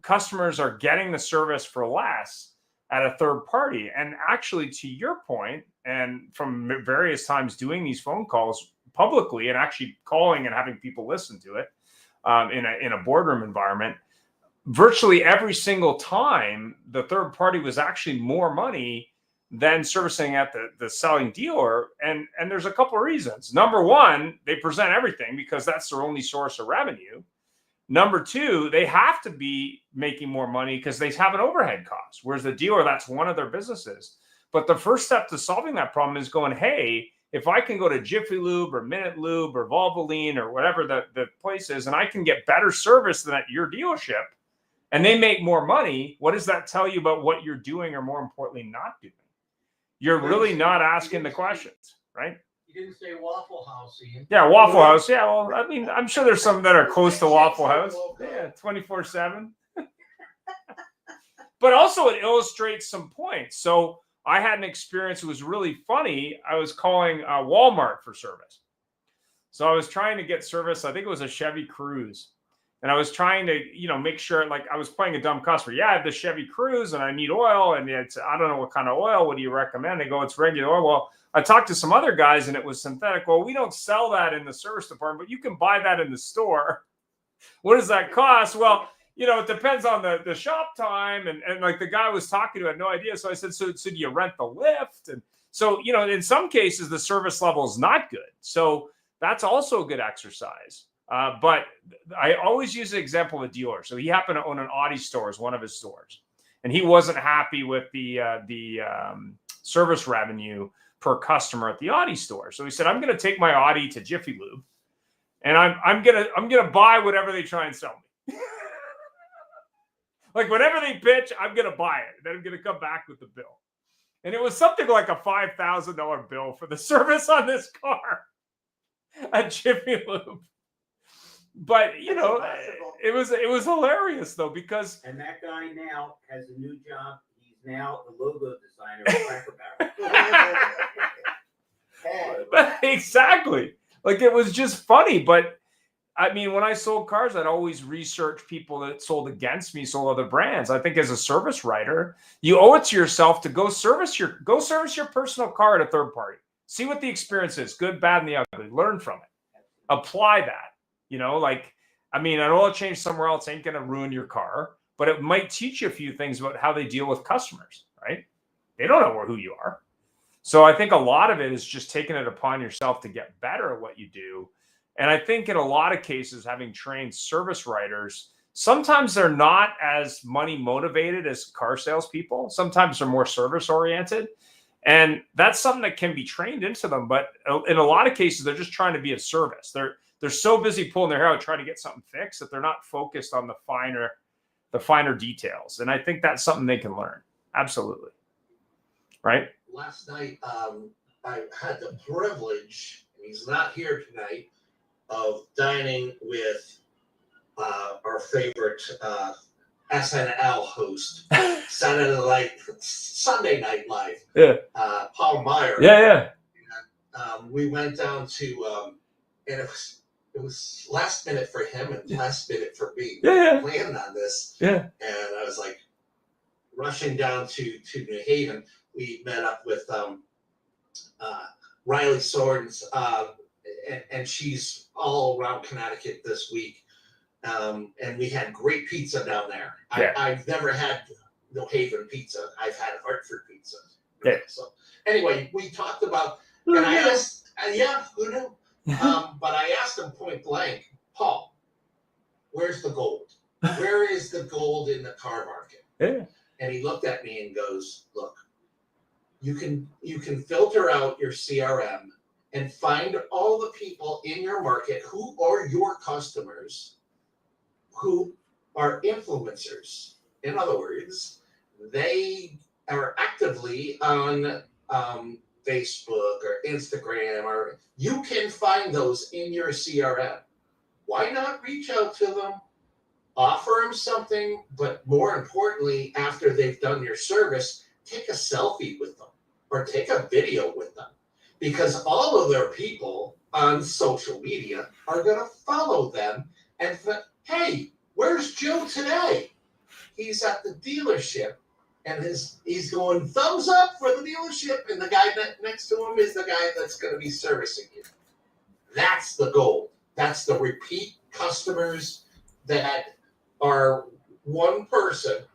customers are getting the service for less at a third party. And actually, to your point, and from various times doing these phone calls publicly and actually calling and having people listen to it in a boardroom environment, virtually every single time the third party was actually more money than servicing at the selling dealer. And there's a couple of reasons. Number one, they present everything because that's their only source of revenue. Number two, they have to be making more money because they have an overhead cost. Whereas the dealer, that's one of their businesses. But the first step to solving that problem is going, hey, if I can go to Jiffy Lube or Minute Lube or Valvoline or whatever the place is, and I can get better service than at your dealership, and they make more money, what does that tell you about what you're doing, or more importantly, not doing? You're really not asking the questions, right? You didn't say Waffle House, Ian. Yeah, Waffle House. Yeah, well, I mean, I'm sure there's some that are close to Waffle House. Yeah, 24/7. But also it illustrates some points. So I had an experience that was really funny. I was calling Walmart for service. So I was trying to get service. I think it was a Chevy Cruze. And I was trying to, make sure, like, I was playing a dumb customer. Yeah, I have the Chevy Cruze and I need oil. And it's, I don't know what kind of oil. What do you recommend? They go, it's regular oil. Well, I talked to some other guys and it was synthetic. Well, we don't sell that in the service department, but you can buy that in the store. What does that cost? Well, it depends on the shop time. And like the guy I was talking to had no idea. So I said, so do you rent the lift? And so, in some cases, the service level is not good. So that's also a good exercise. But I always use the example of a dealer. So he happened to own an Audi store as one of his stores. And he wasn't happy with the service revenue per customer at the Audi store. So he said, I'm going to take my Audi to Jiffy Lube, and I'm gonna buy whatever they try and sell me. Like whatever they pitch, I'm gonna buy it. And then I'm gonna come back with the bill. And it was something like a $5,000 bill for the service on this car at Jiffy Lube. But it was hilarious though, because And that guy now has a new job. He's now the logo designer of Cracker Barrel. exactly. Like it was just funny. But I mean, when I sold cars, I'd always research people that sold against me, sold other brands. I think as a service writer, you owe it to yourself to go service your personal car at a third party. See what the experience is, good, bad, and the ugly. Learn from it. Apply that. An oil change somewhere else ain't going to ruin your car, but it might teach you a few things about how they deal with customers, right? They don't know who you are. So I think a lot of it is just taking it upon yourself to get better at what you do. And I think in a lot of cases, having trained service writers, sometimes they're not as money motivated as car salespeople. Sometimes they're more service oriented. And that's something that can be trained into them. But in a lot of cases, they're just trying to be of service. They're so busy pulling their hair out trying to get something fixed that they're not focused on the finer details. And I think that's something they can learn. Absolutely. Right? Last night, I had the privilege, and he's not here tonight, of dining with our favorite SNL host, Sunday Night Live. Yeah. Paul Meyer. Yeah. We went down to, and it was last minute for him and last minute for me. Yeah. Planning on this. Yeah. And I was like rushing down to New Haven. We met up with Riley Sorens, and she's all around Connecticut this week. And we had great pizza down there. Yeah. I've never had New Haven pizza. I've had Hartford pizza. Yeah. So anyway, we talked about, and I asked, who knew? But I asked him point blank, Paul, where's the gold? Where is the gold in the car market? Yeah. And he looked at me and goes, look, you can filter out your CRM and find all the people in your market who are your customers, who are influencers. In other words, they are actively on Facebook or Instagram, or you can find those in your CRM. Why not reach out to them, offer them something, but more importantly, after they've done your service, take a selfie with them or take a video with them, because all of their people on social media are going to follow them and hey, where's Joe today? He's at the dealership. And he's going thumbs up for the dealership, and the guy next to him is the guy that's going to be servicing you. That's the goal. That's the repeat customers that are one person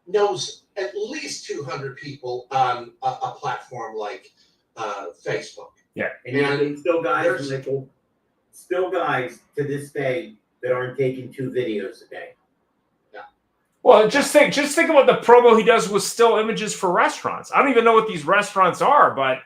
knows at least 200 people on a platform like Facebook. Yeah. And still guys to this day that aren't taking 2 videos a day. Well, just think about the promo he does with still images for restaurants. I don't even know what these restaurants are, but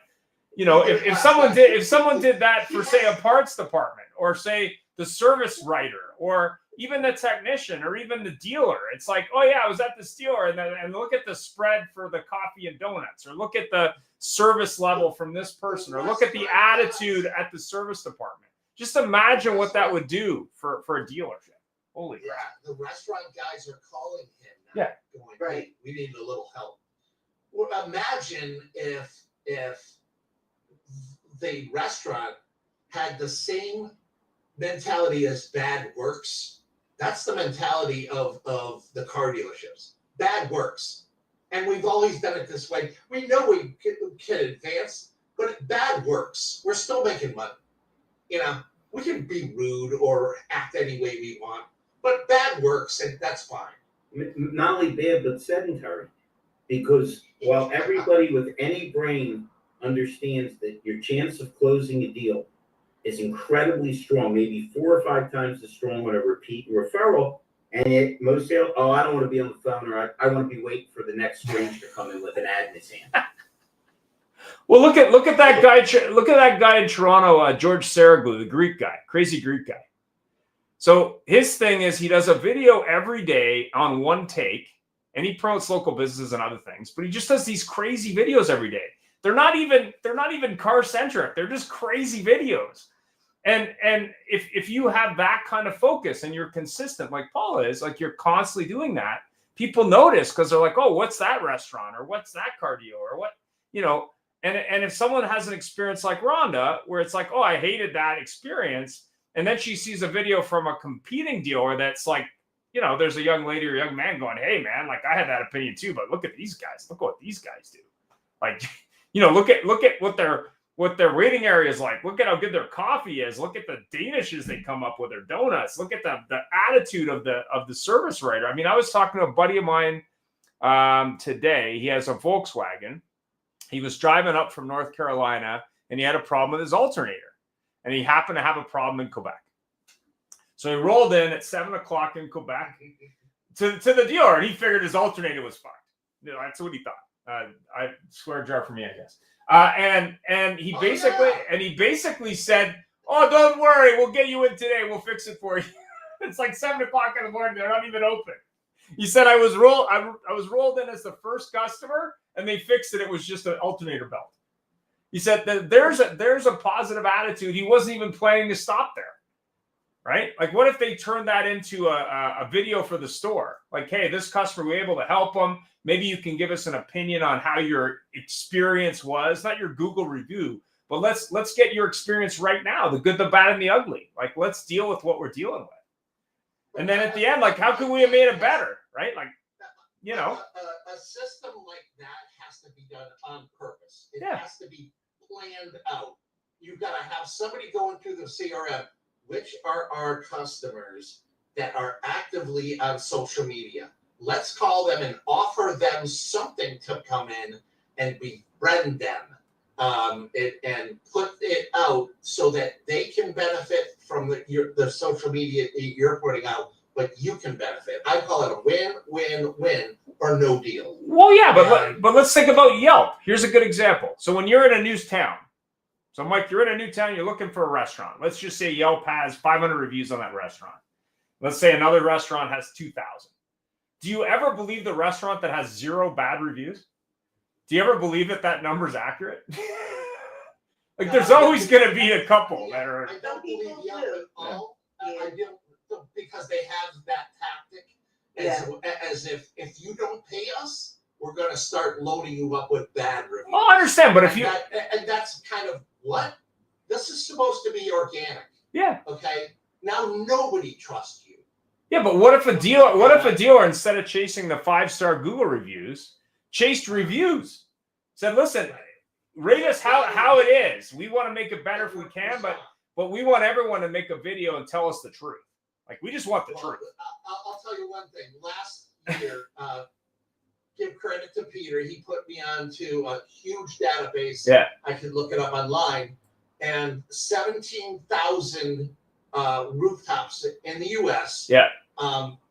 you know, if someone did that for, say, a parts department, or say the service writer, or even the technician, or even the dealer, it's like, oh yeah, I was at this dealer, and look at the spread for the coffee and donuts, or look at the service level from this person, or look at the attitude at the service department. Just imagine what that would do for a dealership. Holy Yeah, the restaurant guys are calling him now. Yeah. Going, Right. hey, we need a little help. Well, imagine if the restaurant had the same mentality as Bad Works. That's the mentality of the car dealerships. Bad Works. And we've always done it this way. We know we can advance, but Bad Works. We're still making money. You know, we can be rude or act any way we want, but Bad Works, and that's fine. Not only bad, but sedentary. Because while everybody with any brain understands that your chance of closing a deal is incredibly strong, maybe 4 or 5 times as strong on a repeat referral, and yet most sales, oh, I don't want to be on the phone, or I want to be waiting for the next stranger to come in with an ad in his hand. Well, look at that guy. Look at that guy in Toronto, George Saraglu, the Greek guy, crazy Greek guy. So his thing is he does a video every day on one take, and he promotes local businesses and other things. But he just does these crazy videos every day. They're not even car centric. They're just crazy videos. And if you have that kind of focus and you're consistent, like Paula is, like you're constantly doing that, people notice because they're like, oh, what's that restaurant, or what's that car deal, or what, you know. And if someone has an experience like Rhonda, where it's like, oh, I hated that experience, and then she sees a video from a competing dealer that's like, you know, there's a young lady or a young man going, hey, man, like I had that opinion too, but look at these guys. Look what these guys do. Like, you know, look at what their waiting area is like. Look at how good their coffee is. Look at the danishes they come up with, their donuts. Look at the attitude of the service writer. I mean, I was talking to a buddy of mine today. He has a Volkswagen. He was driving up from North Carolina, and he had a problem with his alternator, and he happened to have a problem in Quebec. So he rolled in at 7:00 in Quebec to the dealer, and he figured his alternator was fucked. You know, that's what he thought. I swear jar for me, I guess. And he basically said, "Oh, don't worry, we'll get you in today. We'll fix it for you." It's like 7:00 in the morning; they're not even open. He said, "I was rolled in as the first customer, and they fixed it. It was just an alternator belt." He said that there's a positive attitude. He wasn't even planning to stop there, right? Like, what if they turned that into a video for the store? Like, hey, this customer, we were able to help them. Maybe you can give us an opinion on how your experience was, not your Google review, but let's get your experience right now, the good, the bad, and the ugly. Like, let's deal with what we're dealing with. And then at the end, like, how could we have made it better, right? Like, you know. A system like that has to be done on purpose. It Yeah. has to be planned out. You've got to have somebody going through the CRM. Which are our customers that are actively on social media? Let's call them and offer them something to come in and befriend them. And put it out so that they can benefit from the social media you're putting out, but you can benefit. I call it a win-win-win or no deal. Well, yeah, but let's think about Yelp. Here's a good example. So when you're in a new town, so Mike, you're in a new town, you're looking for a restaurant. Let's just say Yelp has 500 reviews on that restaurant. Let's say another restaurant has 2,000. Do you ever believe the restaurant that has 0 bad reviews? Do you ever believe that number's accurate? Like, there's always going to be a couple that are. I don't believe Yelp at all. I don't, because they have that tactic as if you don't pay us, we're going to start loading you up with bad reviews. Oh, I understand, but if you and that's kind of what this is supposed to be organic. Yeah. Okay. Now nobody trusts you. Yeah, but what if a dealer instead of chasing the 5-star Google reviews, chased reviews? Said, listen, rate us how it is. We want to make it better if we can, but we want everyone to make a video and tell us the truth. Like, we just want the truth. I'll tell you one thing. Last year, give credit to Peter. He put me onto a huge database. Yeah. I could look it up online, and 17,000 rooftops in the U.S. Yeah.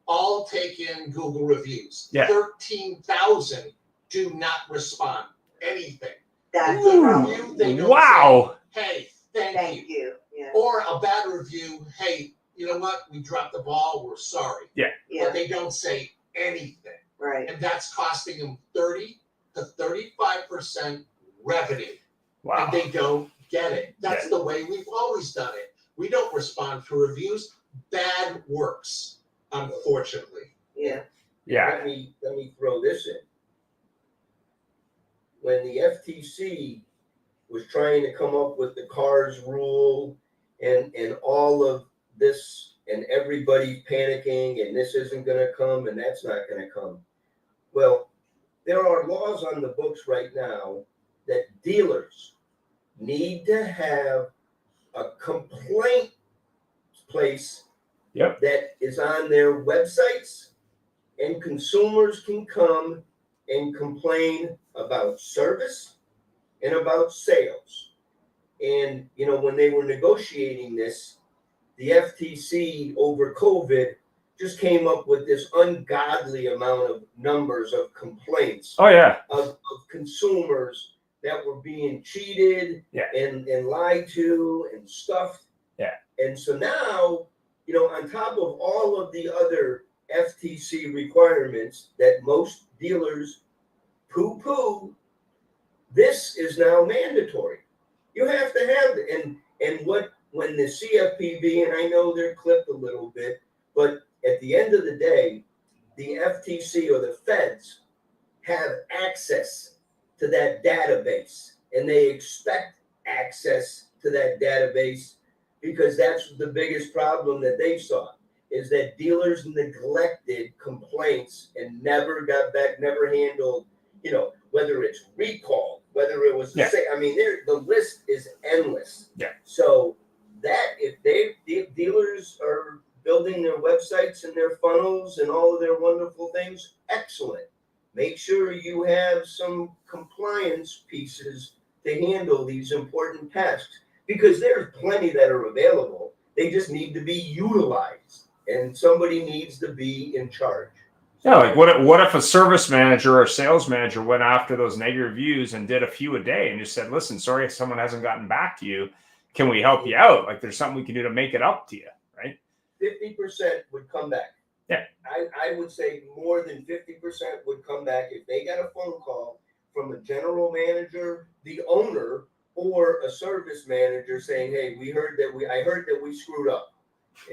All take in Google reviews. Yeah. 13,000 do not respond anything. That's A the good problem. review, they don't Wow. say, hey, thank Thank you. you. Yeah. Or a bad review, hey, you know what? We dropped the ball. We're sorry. Yeah. But they don't say anything. Right. And that's costing them 30 to 35% revenue. Wow. And they don't get it. That's the way we've always done it. We don't respond to reviews. Bad works, unfortunately. Yeah. Yeah. Let me throw this in. When the FTC was trying to come up with the cars rule and all of this, and everybody panicking, and this isn't going to come and that's not going to come. Well, there are laws on the books right now that dealers need to have a complaint place that is on their websites, and consumers can come and complain about service and about sales. And, you know, when they were negotiating this, the FTC over COVID just came up with this ungodly amount of numbers of complaints Oh yeah. of consumers that were being cheated and lied to and stuffed. Yeah. And so now, you know, on top of all of the other FTC requirements that most dealers poo-poo, this is now mandatory. You have to have it. And when the CFPB, and I know they're clipped a little bit, but at the end of the day, the FTC or the feds have access to that database, and they expect access to that database because that's the biggest problem that they saw, is that dealers neglected complaints and never got back, never handled, you know, whether it's recall, whether it was I mean, the list is endless. Yeah. So that if dealers are building their websites and their funnels and all of their wonderful things, excellent. Make sure you have some compliance pieces to handle these important tasks, because there's plenty that are available. They just need to be utilized, and somebody needs to be in charge. Yeah, like what if a service manager or sales manager went after those negative reviews and did a few a day and just said, listen, sorry if someone hasn't gotten back to you. Can we help you out? Like there's something we can do to make it up to you, right? 50% would come back. Yeah. I would say more than 50% would come back if they got a phone call from a general manager, the owner, or a service manager saying, hey, I heard that we screwed up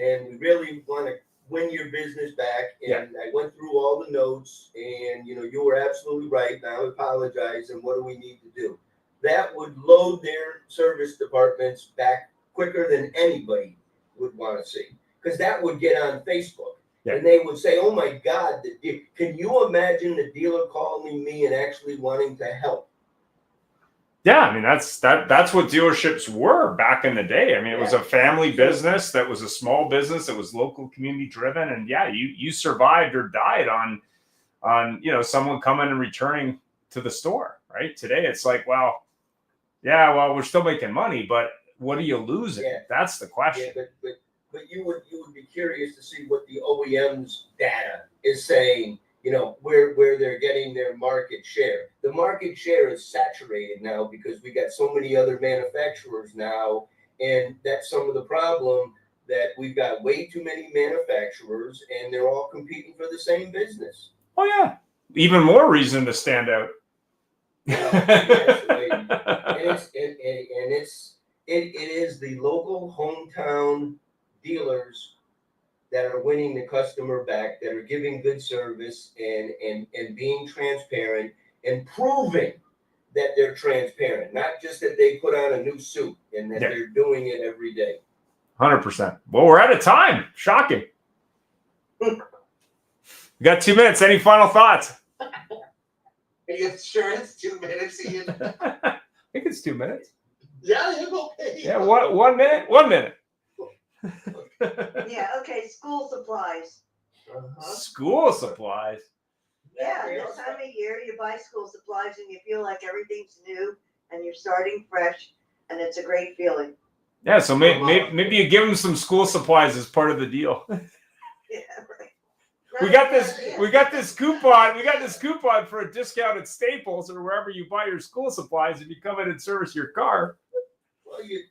and we really want to win your business back. And I went through all the notes and, you know, you were absolutely right. Now I apologize. And what do we need to do? That would load their service departments back quicker than anybody would want to see, because that would get on Facebook. Yeah. And they would say, oh my God, can you imagine the dealer calling me and actually wanting to help? Yeah, I mean, that's what dealerships were back in the day. I mean, it was a family business that was a small business that was local community driven. And you survived or died on, you know, someone coming and returning to the store, right? Today, it's like, well, we're still making money, but what are you losing? Yeah. That's the question. Yeah, but you would be curious to see what the OEM's data is saying, you know, where they're getting their market share. The market share is saturated now because we got so many other manufacturers now, and that's some of the problem, that we've got way too many manufacturers and they're all competing for the same business. Oh yeah. Even more reason to stand out. It is the local hometown dealers that are winning the customer back, that are giving good service and being transparent and proving that they're transparent, not just that they put on a new suit and that they're doing it every day. 100%. Well, we're out of time. Shocking. We got 2 minutes. Any final thoughts? Sure, it's 2 minutes, Ian. I think it's 2 minutes. Yeah, okay. Yeah, 1 minute? 1 minute. Yeah, okay, school supplies. School supplies? Yeah, this time of year you buy school supplies and you feel like everything's new and you're starting fresh, and it's a great feeling. Yeah, so maybe you give them some school supplies as part of the deal. Yeah, right. We got this coupon for a discount at Staples or wherever you buy your school supplies if you come in and service your car. Well, you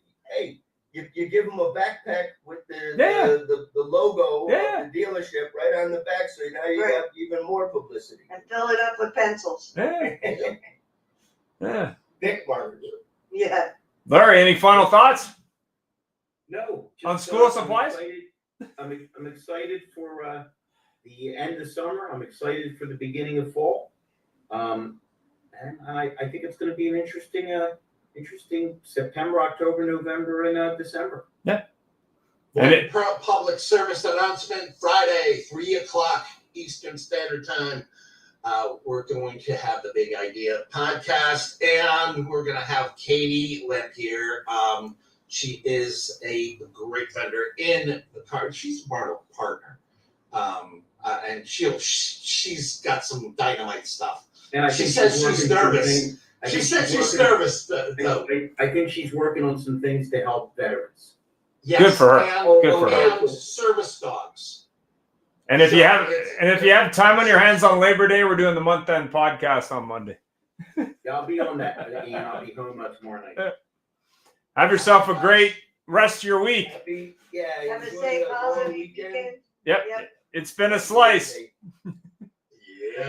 give them a backpack with the Yeah. the logo Yeah. of the dealership right on the back, so now you Right. got even more publicity. And fill it up with pencils. Yeah. Yeah. Dick markers. Yeah. Larry, any final thoughts? No. On just, school I'm supplies? excited- I'm excited for the end of summer. I'm excited for the beginning of fall. And I think it's going to be an interesting September, October, November, and December. And One public service announcement, Friday, 3:00 Eastern Standard Time. We're going to have the Big Idea podcast, and we're going to have Katie Lemp here. She is a great vendor in the car. She's a Martel partner. And she's got some dynamite stuff. And I She think says she's working some nervous. things- I She think said she's working- nervous, though. I think she's working on some things to help veterans. Yes, Good for her. And, Good for her. and service dogs. And if you have time on your hands on Labor Day, we're doing the month end podcast on Monday. Yeah, I'll be on that. And I'll be home tomorrow night. Have yourself a great rest of your week. Have a enjoy safe the holiday long weekend. Yep. Yep. It's been a slice. Yeah.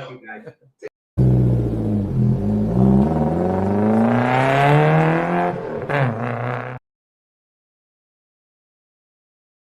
Thank you, guys.